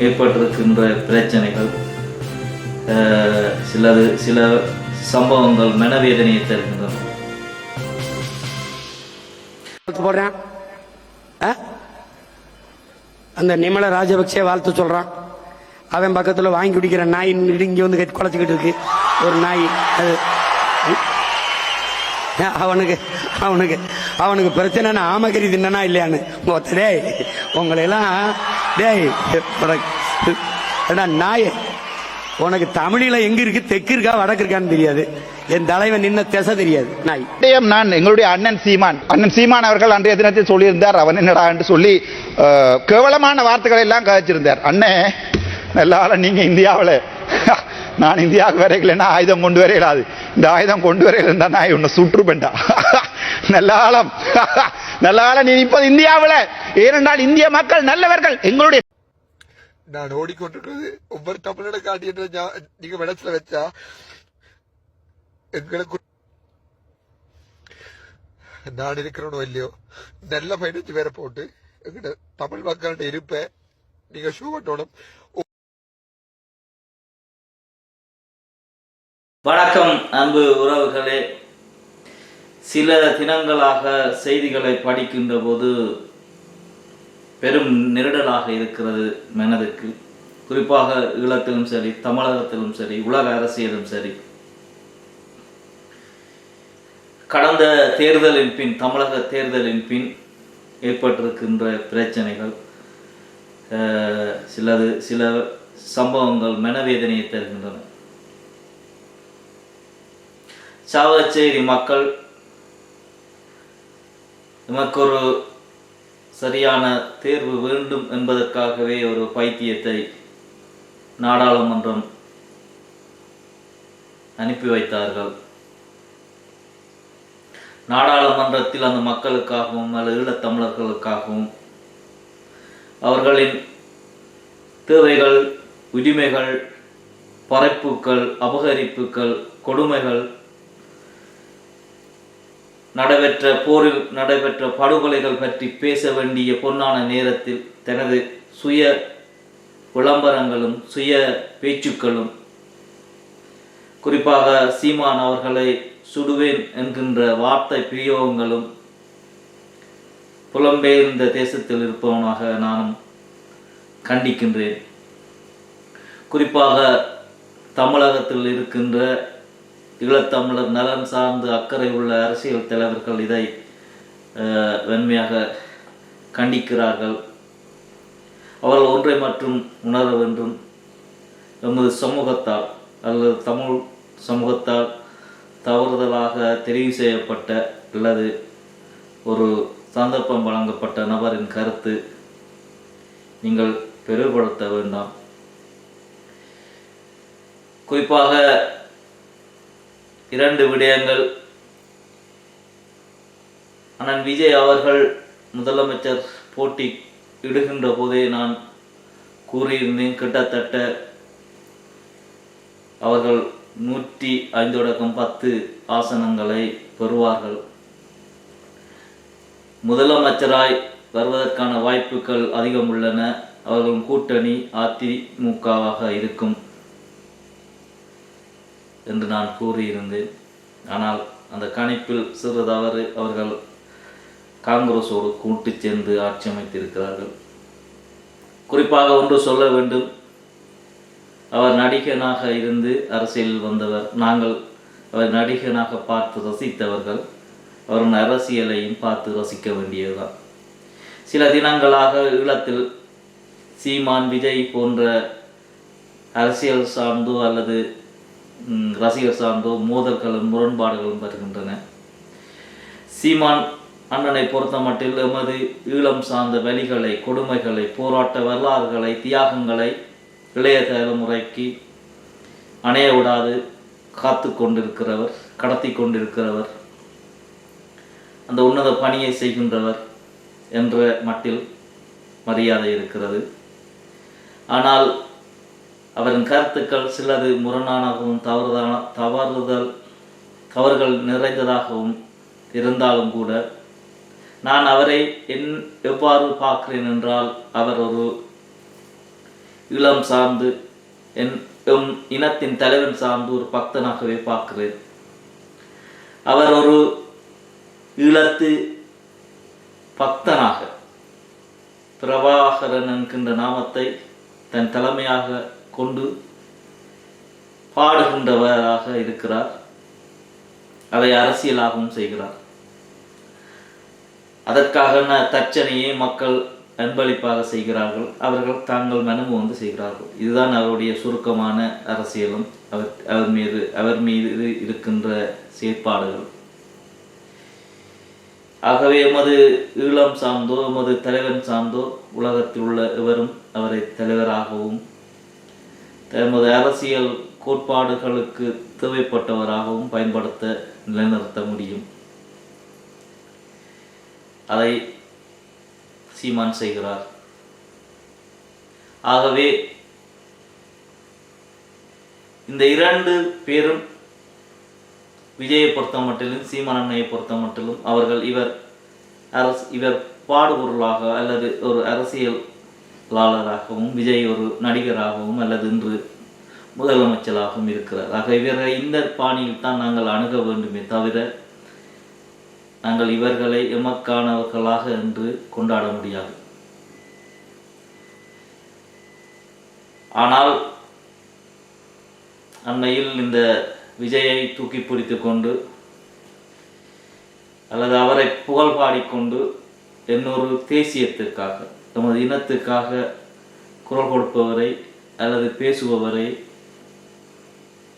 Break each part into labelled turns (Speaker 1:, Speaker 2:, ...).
Speaker 1: ஏற்பட்டிருக்கின்ற பிரச்சனைகள், சில சம்பவங்கள் மனவேதனையை தருகின்றன.
Speaker 2: போடுறான் அந்த நிமல ராஜபக்சே வாழ்த்து சொல்றான். அவன் பக்கத்தில் வாங்கி குடிக்கிற நாய் இங்கே வந்து குலைச்சிக்கிட்டு இருக்கு ஒரு நாய். அது அவனுக்கு அவனுக்கு அவனுக்கு பிரச்சனைனா ஆமகரி தின்னா இல்லையான்னு டேய் உங்களையெல்லாம் டேய் நாய் உனக்கு தமிழில எங்க இருக்கு, தெற்கு இருக்கா வடக்கு இருக்கான்னு தெரியாது. என் தலைவன் நின்ன திசை தெரியாது. நாய்
Speaker 3: நான் எங்களுடைய அண்ணன் சீமான் அவர்கள் அன்றைய தினத்தில் சொல்லியிருந்தார். அவன் என்னடா என்று சொல்லி கேவலமான வார்த்தைகளை எல்லாம் கதைச்சிருந்தார். அண்ணே நல்லால நீங்க இந்தியாவில், நான் இந்தியாவுக்கு வரைக்கலன்னா ஆயுதம் கொண்டு வரையலாது. இந்த ஆயுதம் கொண்டு வரையில நாய் உன்னை சுற்றுப்பேண்டா. நல்ல நீ இப்போது இந்தியாவில், ஏனென்றால் இந்திய மக்கள் நல்லவர்கள். எங்களுடைய
Speaker 4: நான் ஓடிக்கொண்டிருக்கிறது ஒவ்வொரு தமிழோட காட்டிய நீங்க மனசுல வச்சா எங்களுக்கு நான் இருக்கிறோனோ இல்லையோ நல்ல பயணிச்சு வேற போட்டு எங்கிட்ட தமிழ் மக்கள்கிட்ட இருப்ப நீங்க ஷூவட்டோட.
Speaker 1: வணக்கம் அன்பு உறவுகளே. சில தினங்களாக செய்திகளை படிக்கின்ற போது பெரும் நெருடலாக இருக்கிறது மனதுக்கு. குறிப்பாக ஈழத்திலும் சரி, தமிழகத்திலும் சரி, உலக அரசியலும் சரி, கடந்த தேர்தலின் பின், தமிழக தேர்தலின் பின் ஏற்பட்டிருக்கின்ற பிரச்சனைகள், சில சம்பவங்கள் மனவேதனையை தருகின்றன. சாவகச்சேரி மக்கள் நமக்கு ஒரு சரியான தேர்வு வேண்டும் என்பதற்காகவே ஒரு பைத்தியத்தை நாடாளுமன்றம் அனுப்பி வைத்தார்கள். நாடாளுமன்றத்தில் அந்த மக்களுக்காகவும் அல்லது ஈழத்தமிழர்களுக்காகவும் அவர்களின் தேவைகள், உரிமைகள், பறைப்புக்கள், அபகரிப்புகள், கொடுமைகள், போரில் நடைபெற்ற படுகொலைகள் பற்றி பேச வேண்டிய பொன்னான நேரத்தில் தனது சுய விளம்பரங்களும் சுய பேச்சுக்களும், குறிப்பாக சீமான் அவர்களை சுடுவேன் என்கின்ற வார்த்தை பிரயோகங்களும், புலம்பெயர்ந்த தேசத்தில் இருப்பவனாக நானும் கண்டிக்கின்றேன். குறிப்பாக தமிழகத்தில் இருக்கின்ற ஈழத்தமிழர் நலன் சார்ந்து அக்கறை உள்ள அரசியல் தலைவர்கள் இதை வன்மையாக கண்டிக்கிறார்கள். அவர்கள் ஒன்றை மட்டும் உணர வேண்டும். எமது சமூகத்தால் அல்லது தமிழ் சமூகத்தால் தவறுதலாக தெரிவு செய்யப்பட்ட அல்லது ஒரு சந்தர்ப்பம் வழங்கப்பட்ட நபரின் கருத்து நீங்கள் பெருப்படுத்த வேண்டாம். குறிப்பாக 2 விடயங்கள். அண்ணன் விஜய் அவர்கள் முதலமைச்சர் போட்டி இடுகின்ற போதே நான் கூறியிருந்தேன், கிட்டத்தட்ட அவர்கள் 105 ஆசனங்களை பெறுவார்கள். முதலமைச்சராய் வருவதற்கான வாய்ப்புகள் அதிகம் உள்ளன. அவர்கள் கூட்டணி அதிமுகவாக இருக்கும் என்று நான் கூறியிருந்தேன். ஆனால் அந்த கணிப்பில் சிறு தவறு. அவர்கள் காங்கிரஸோடு கூட்டு சேர்ந்து ஆட்சி அமைத்திருக்கிறார்கள். குறிப்பாக ஒன்று சொல்ல வேண்டும், அவர் நடிகனாக இருந்து அரசியலில் வந்தவர். நாங்கள் அவர் நடிகனாக பார்த்து ரசித்தவர்கள். அவரின் அரசியலையும் பார்த்து ரசிக்க வேண்டியதுதான். சில தினங்களாக ஈழத்தில் சீமான், விஜய் போன்ற அரசியல் சார்ந்தோ அல்லது ரசிகர் சார்ந்தோ மோதல்களும் முரண்பாடுகளும் வருகின்றன. சீமான் அண்ணனை பொறுத்த மட்டில் எமது ஈழம் சார்ந்த வலிகளை, கொடுமைகளை, போராட்ட வரலாறுகளை, தியாகங்களை இளைய தலைமுறைக்கு அணைய விடாது காத்து கொண்டிருக்கிறவர், கடத்தி கொண்டிருக்கிறவர், அந்த உன்னத பணியை செய்கின்றவர் என்ற மட்டில் மரியாதை இருக்கிறது. ஆனால் அவரின் கருத்துக்கள் சிலது முரணாகவும் தவறுகள் நிறைந்ததாகவும் இருந்தாலும் கூட நான் அவரை எவ்வாறு பார்க்கிறேன் என்றால், அவர் ஒரு ஈழம் சார்ந்து எம் இனத்தின் தலைவன் சார்ந்து ஒரு பக்தனாகவே பார்க்கிறேன். அவர் ஒரு ஈழத்து பக்தனாக பிரபாகரன் என்கின்ற நாமத்தை தன் தலைமையாக கொண்டு பாடுகின்றவராக இருக்கிறார். அதை அரசியலாகவும் செய்கிறார். அதற்காக தச்சனையே மக்கள் அன்பளிப்பாக செய்கிறார்கள். அவர்கள் தாங்கள் மனமு வந்து செய்கிறார்கள். இதுதான் அவருடைய சுருக்கமான அரசியலும் அவர் மீது இருக்கின்ற செயற்பாடுகள். ஆகவே எமது ஈழம் சார்ந்தோ எமது தலைவன் சார்ந்தோ உலகத்தில் உள்ள எவரும் அவரை தலைவராகவும் எமது அரசியல் கோட்பாடுகளுக்கு தேவைப்பட்டவராகவும் பயன்படுத்த நிலைநிறுத்த முடியும். அதை சீமான் செய்கிறார். ஆகவே இந்த இரண்டு பேரும் விஜயை பொறுத்த மட்டிலும் சீமான் அண்ணையை பொறுத்த மட்டிலும் அவர்கள் இவர் பாடுபொருளாக அல்லது ஒரு அரசியலாளராகவும் விஜய் ஒரு நடிகராகவும் அல்லது இன்று முதலமைச்சராகவும் இருக்கிறார். ஆக இவர்கள் இந்த பாணியில் தான் நாங்கள் அணுக வேண்டுமே தவிர நாங்கள் இவர்களை எமக்கானவர்களாக என்று கொண்டாட முடியாது. ஆனால் அண்மையில் இந்த விஜயை தூக்கி பிடித்து கொண்டு அல்லது அவரை புகழ் பாடிக்கொண்டு இன்னொரு தேசியத்திற்காக நமது இனத்துக்காக குரல் கொடுப்பவரை அல்லது பேசுபவரை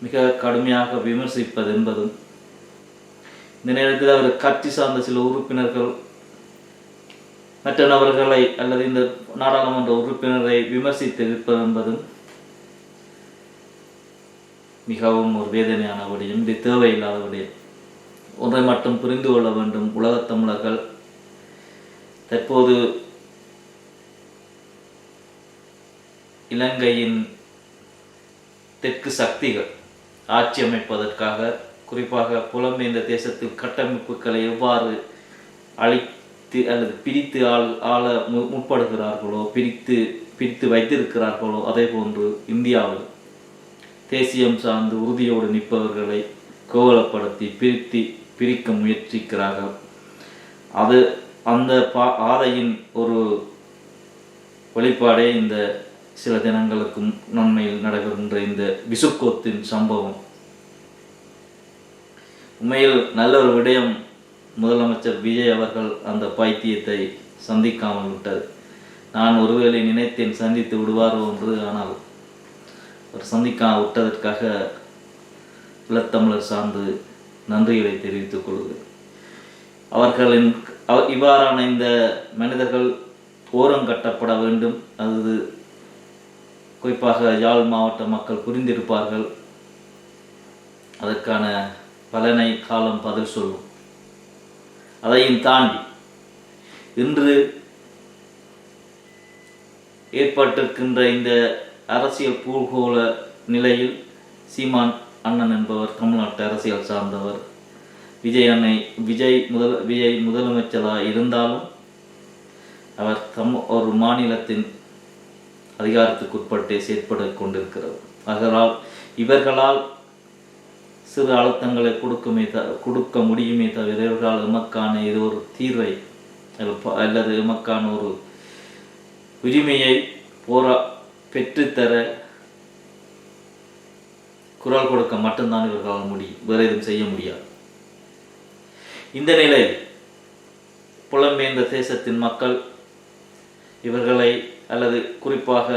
Speaker 1: மிக கடுமையாக விமர்சிப்பது என்பதும், இந்த நேரத்தில் அவர் கட்சி சார்ந்த சில உறுப்பினர்கள் மற்ற நபர்களை அல்லது இந்த நாடாளுமன்ற உறுப்பினரை விமர்சித்து இருப்பது என்பதும் மிகவும் ஒரு வேதனையான விடயம். இது தேவையில்லாத விடயம். ஒன்றை மட்டும் புரிந்து கொள்ள வேண்டும். உலகத் தமிழர்கள் தற்போது இலங்கையின் தெற்கு சக்திகள் ஆட்சி அமைப்பதற்காக, குறிப்பாக புலம்பெயர்ந்த தேசத்தில் கட்டமைப்புகளை எவ்வாறு அழித்து அல்லது பிரித்து ஆள முற்படுகிறார்களோ, பிரித்து வைத்திருக்கிறார்களோ, அதே போன்று இந்தியாவில் தேசியம் சார்ந்து உறுதியோடு நிற்பவர்களை கோவலப்படுத்தி பிரிக்க முயற்சிக்கிறார்கள். அது அந்த ஆதையின் ஒரு வெளிப்பாடே இந்த சில தினங்களுக்கு நன்மையில் நடைபெறுகின்ற இந்த விசுக்கோத்தின் சம்பவம். உண்மையில் நல்ல ஒரு விடயம். முதலமைச்சர் விஜய் அவர்கள் அந்த பைத்தியத்தை சந்திக்காமல் விட்டது. நான் ஒருவேளை நினைத்தேன் சந்தித்து விடுவாரோ என்று. ஆனால் அவர் சந்திக்காமல் விட்டதற்காக ஈழத்தமிழர் சார்ந்து நன்றிகளை தெரிவித்துக் கொள்கிறேன். அவர்களின் இவ்வாறான இந்த மனிதர்கள் ஓரம் கட்டப்பட வேண்டும். அது குறிப்பாக யாழ் மாவட்ட மக்கள் புரிந்திருப்பார்கள். அதற்கான பலனை காலம் பதில் சொல்லும். அதையும் தாண்டி இன்று ஏற்பட்டிருக்கின்ற இந்த அரசியல் பூகோள நிலையில் சீமான் அண்ணன் என்பவர் தமிழ்நாட்டு அரசியல் சார்ந்தவர். விஜய் முதலமைச்சராக இருந்தாலும் அவர் ஒரு மாநிலத்தின் அதிகாரத்துக்குட்பட்டே செயற்பட கொண்டிருக்கிறது. ஆதலால் இவர்களால் சிறு அழுத்தங்களை கொடுக்க முடியுமே தவிர இவர்களால் எமக்கான இது ஒரு தீர்வை அல்லது எமக்கான ஒரு உரிமையை பெற்றுத்தர குரல் கொடுக்க மட்டும்தான் இவர்களால் முடியும். வேறு எதுவும் செய்ய முடியாது. இந்த நிலையில் புலம்பெயர்ந்த தேசத்தின் மக்கள் இவர்களை அல்லது குறிப்பாக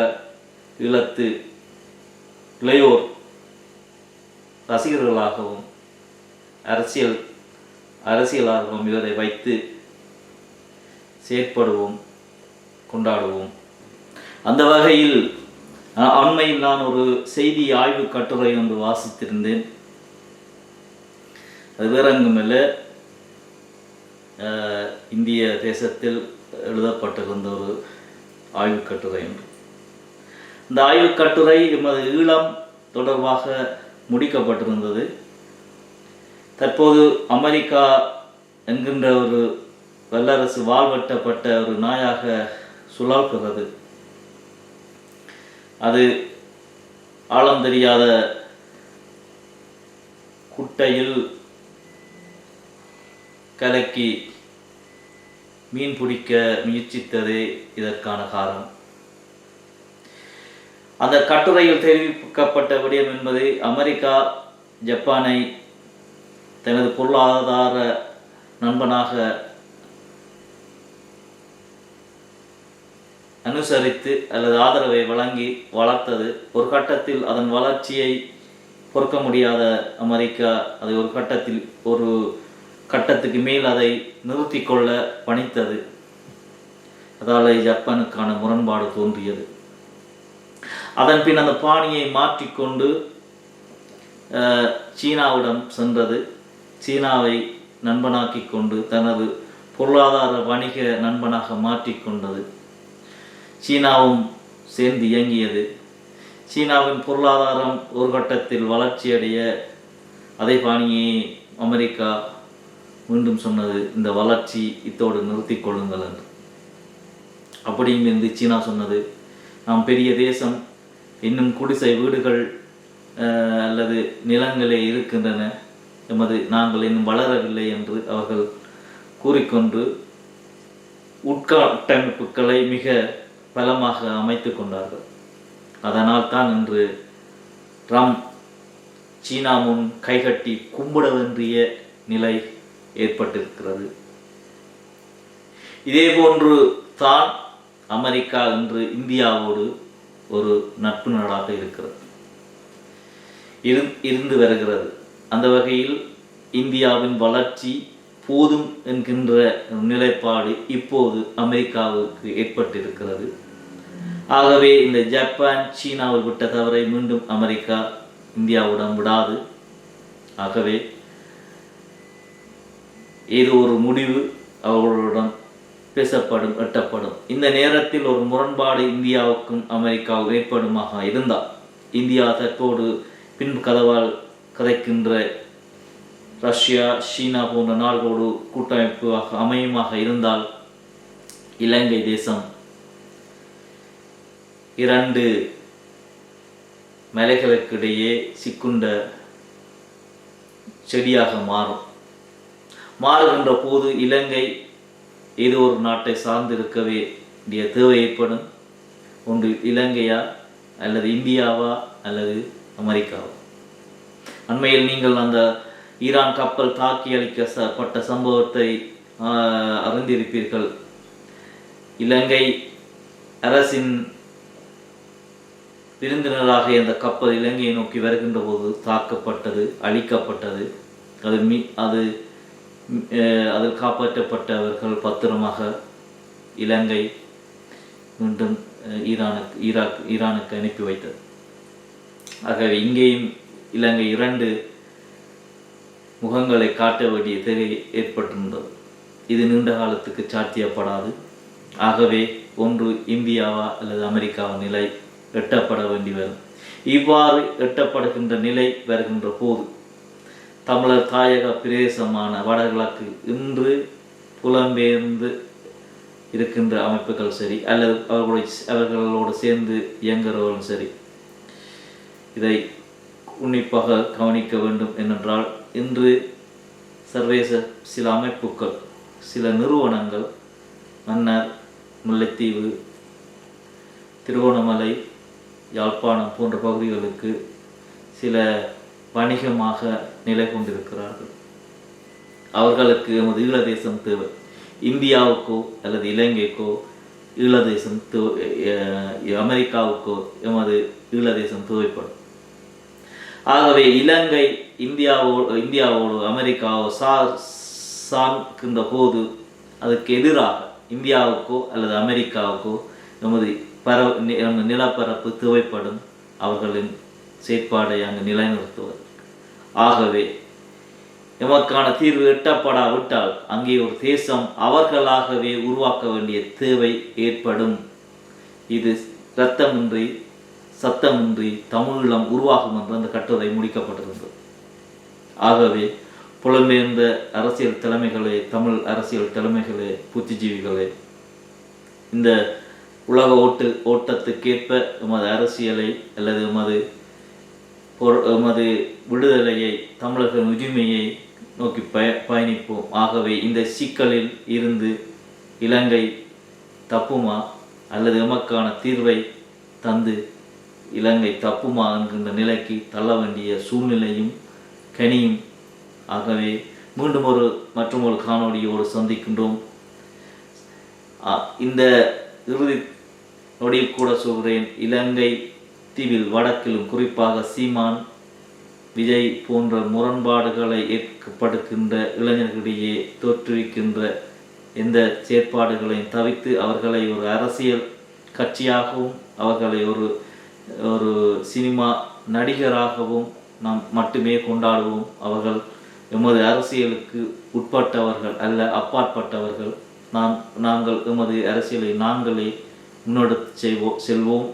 Speaker 1: ஈழத்து இளையோர் ரசிகர்களாகவும் அரசியலாகவும் இவரை வைத்து செயற்படுவோம், கொண்டாடுவோம். அந்த வகையில் அண்மையில் நான் ஒரு செய்தி ஆய்வு கட்டுரை ஒன்று வாசித்திருந்தேன். அது வேற எங்குமில்ல, இந்திய தேசத்தில் எழுதப்பட்டிருந்த ஒரு ஆய்வு கட்டுரை ஒன்று. இந்த ஆய்வு கட்டுரை எமது ஈழம் தொடர்பாக முடிக்கப்பட்டிருந்தது. தற்போது அமெரிக்கா என்கின்ற ஒரு வல்லரசு வாழ்வெட்டப்பட்ட ஒரு நாயாக சுழல்கிறது. அது ஆழம் தெரியாத குட்டையில் கலக்கி மீன் பிடிக்க முயற்சித்ததே இதற்கான காரணம். அந்த கட்டுரையில் தெரிவிக்கப்பட்ட விடயம் என்பது அமெரிக்கா ஜப்பானை தனது பொருளாதார நண்பனாக அனுசரித்து அல்லது ஆதரவை வழங்கி வளர்த்தது. ஒரு கட்டத்தில் அதன் வளர்ச்சியை பொறுக்க முடியாத அமெரிக்கா அதை ஒரு கட்டத்துக்கு மேல் அதை நிறுத்தி கொள்ள பணித்தது. அதால் ஜப்பானுக்கான முரண்பாடு தோன்றியது. அதன் பின் அந்த பாணியை மாற்றிக்கொண்டு சீனாவிடம் சென்றது. சீனாவை நண்பனாக்கி கொண்டு தனது பொருளாதார வணிக நண்பனாக மாற்றிக்கொண்டது. சீனாவும் சேர்ந்து இயங்கியது. சீனாவின் பொருளாதாரம் ஒரு கட்டத்தில் வளர்ச்சியடைய அதே பாணியை அமெரிக்கா மீண்டும் சொன்னது, இந்த வளர்ச்சி இத்தோடு நிறுத்தி கொள்ளுங்கள் என்று. அப்படியும் இருந்து சீனா சொன்னது, நாம் பெரிய தேசம், இன்னும் குடிசை வீடுகள் அல்லது நிலங்களே இருக்கின்றன, நாங்கள் இன்னும் வளரவில்லை என்று அவர்கள் கூறிக்கொண்டு உட்கட்டமைப்புகளை மிக பலமாக அமைத்து கொண்டார்கள். அதனால் தான் இன்று ட்ரம்ப் சீனா முன் கைகட்டி கும்பிட வேண்டிய நிலை ஏற்பட்டிருக்கிறது. இதே போன்று தான் அமெரிக்கா இன்று இந்தியாவோடு ஒரு நட்பு நாடாக இருந்து வருகிறது. அந்த வகையில் இந்தியாவின் வளர்ச்சி போதும் என்கின்ற நிலைப்பாடு இப்போது அமெரிக்காவுக்கு ஏற்பட்டிருக்கிறது. ஆகவே இந்த ஜப்பான் சீனாவில் விட்ட தவறை மீண்டும் அமெரிக்கா இந்தியாவுடன் விடாது. ஆகவே ஏதோ ஒரு முடிவு அவர்களுடன் பேசப்படும், எட்டப்படும். இந்த நேரத்தில் ஒரு முரண்பாடு இந்தியாவுக்கும் அமெரிக்காவுக்கும் ஏற்படுமாக இருந்தால், இந்தியா தற்போது பின் கதவால் கதைக்கின்ற ரஷ்யா சீனா போன்ற நாடுகளோடு கூட்டமைப்பு அமையுமாக இருந்தால், இலங்கை தேசம் 2 மலைகளுக்கிடையே சிக்குண்ட செடியாக மாறுகின்ற போது இலங்கை ஏதோ ஒரு நாட்டை சார்ந்திருக்க வேண்டிய தேவை ஏற்படும். ஒன்று இலங்கையா அல்லது இந்தியாவா அல்லது அமெரிக்காவா? அண்மையில் நீங்கள் அந்த ஈரான் கப்பல் தாக்கி அளிக்கப்பட்ட சம்பவத்தை அறிந்திருப்பீர்கள். இலங்கை அரசின் விருந்தினராக அந்த கப்பல் இலங்கையை நோக்கி வருகின்ற போது தாக்கப்பட்டது, அழிக்கப்பட்டது. அதில் காப்பாற்றப்பட்டவர்கள் பத்திரமாக இலங்கை மீண்டும் ஈரானுக்கு அனுப்பி வைத்தது. ஆகவே இங்கேயும் இலங்கை 2 முகங்களை காட்ட வேண்டிய தேவை ஏற்பட்டிருந்தது. இது நீண்ட காலத்துக்கு சாத்தியப்படாது. ஆகவே ஒன்று இந்தியாவா அல்லது அமெரிக்காவா நிலை எட்டப்பட வேண்டி வரும். இவ்வாறு எட்டப்படுகின்ற நிலை வருகின்ற போது தமிழர் தாயக பிரதேசமான வடகிழக்கு இன்று புலம்பெயர்ந்து இருக்கின்ற அமைப்புகள் சரி, அல்லது அவர்களோடு சேர்ந்து இயங்குகிறவர்களும் சரி, இதை உன்னிப்பாக கவனிக்க வேண்டும். ஏனென்றால் இன்று சர்வதேச சில அமைப்புகள், சில நிறுவனங்கள் மன்னார், முல்லைத்தீவு, திருகோணமலை, யாழ்ப்பாணம் போன்ற பகுதிகளுக்கு சில வணிகமாக நிலை கொண்டிருக்கிறார்கள். அவர்களுக்கு எமது ஈழதேசம் தேவை. இந்தியாவுக்கோ அல்லது இலங்கைக்கோ ஈழதேசம் அமெரிக்காவுக்கோ எமது ஈழதேசம் தேவைப்படும். ஆகவே இலங்கை இந்தியாவோடு அமெரிக்காவோ சார்கின்ற போது அதுக்கு எதிராக இந்தியாவுக்கோ அல்லது அமெரிக்காவுக்கோ நமது நிலப்பரப்பு தேவைப்படும், அவர்களின் செயற்பாடை அங்கு நிலைநிறுத்துவது. ஆகவே எமக்கான தீர்வு எட்டப்படாவிட்டால் அங்கே ஒரு தேசம் அவர்களாகவே உருவாக்க வேண்டிய தேவை ஏற்படும். இது இரத்தமின்றி சத்தமின்றி தமிழீழம் உருவாகும் என்று அந்த கட்டுரை முடிக்கப்பட்டிருந்தது. ஆகவே புலம்பெயர்ந்த அரசியல் தலைமைகளே, தமிழ் அரசியல் தலைமைகளே, புத்திஜீவிகளே, இந்த உலக ஓட்டத்துக்கேற்ப எமது அரசியலை அல்லது எமது விடுதலையை, தமிழர்கள் உரிமையை நோக்கி பயணிப்போம். ஆகவே இந்த சிக்கலில் இருந்து இலங்கை தப்புமா அல்லது எமக்கான தீர்வை தந்து இலங்கை தப்புமா என்கின்ற நிலைக்கு தள்ள வேண்டிய சூழ்நிலையும் கனியும். ஆகவே மீண்டும் மற்றும் ஒரு காணொளியோடு சந்திக்கின்றோம். இந்த இறுதி நொடியில் கூட சொல்கிறேன், இலங்கை தீவில் வடக்கிலும் குறிப்பாக சீமான், விஜய் போன்ற முரண்பாடுகளை ஏற்கப்படுகின்ற இளைஞர்களிடையே தோற்றுவிக்கின்ற எந்த செயற்பாடுகளையும் தவிர்த்து அவர்களை ஒரு அரசியல் கட்சியாகவும் அவர்களை ஒரு சினிமா நடிகராகவும் நாம் மட்டுமே கொண்டாடுவோம். அவர்கள் எமது அரசியலுக்கு உட்பட்டவர்கள் அல்ல, அப்பாற்பட்டவர்கள். நாங்கள் எமது அரசியலை நாங்களே முன்னெடுத்து செல்வோம்.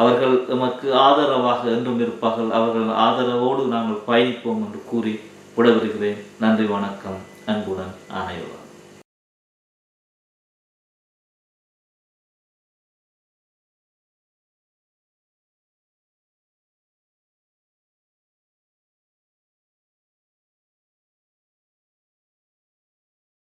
Speaker 1: அவர்கள் எமக்கு ஆதரவாக என்றும் இருப்பார்கள். அவர்கள் ஆதரவோடு நாங்கள் பயணிப்போம் என்று கூறி விடைபெறுகிறேன். நன்றி, வணக்கம். அன்புடன் ஆணையவர்.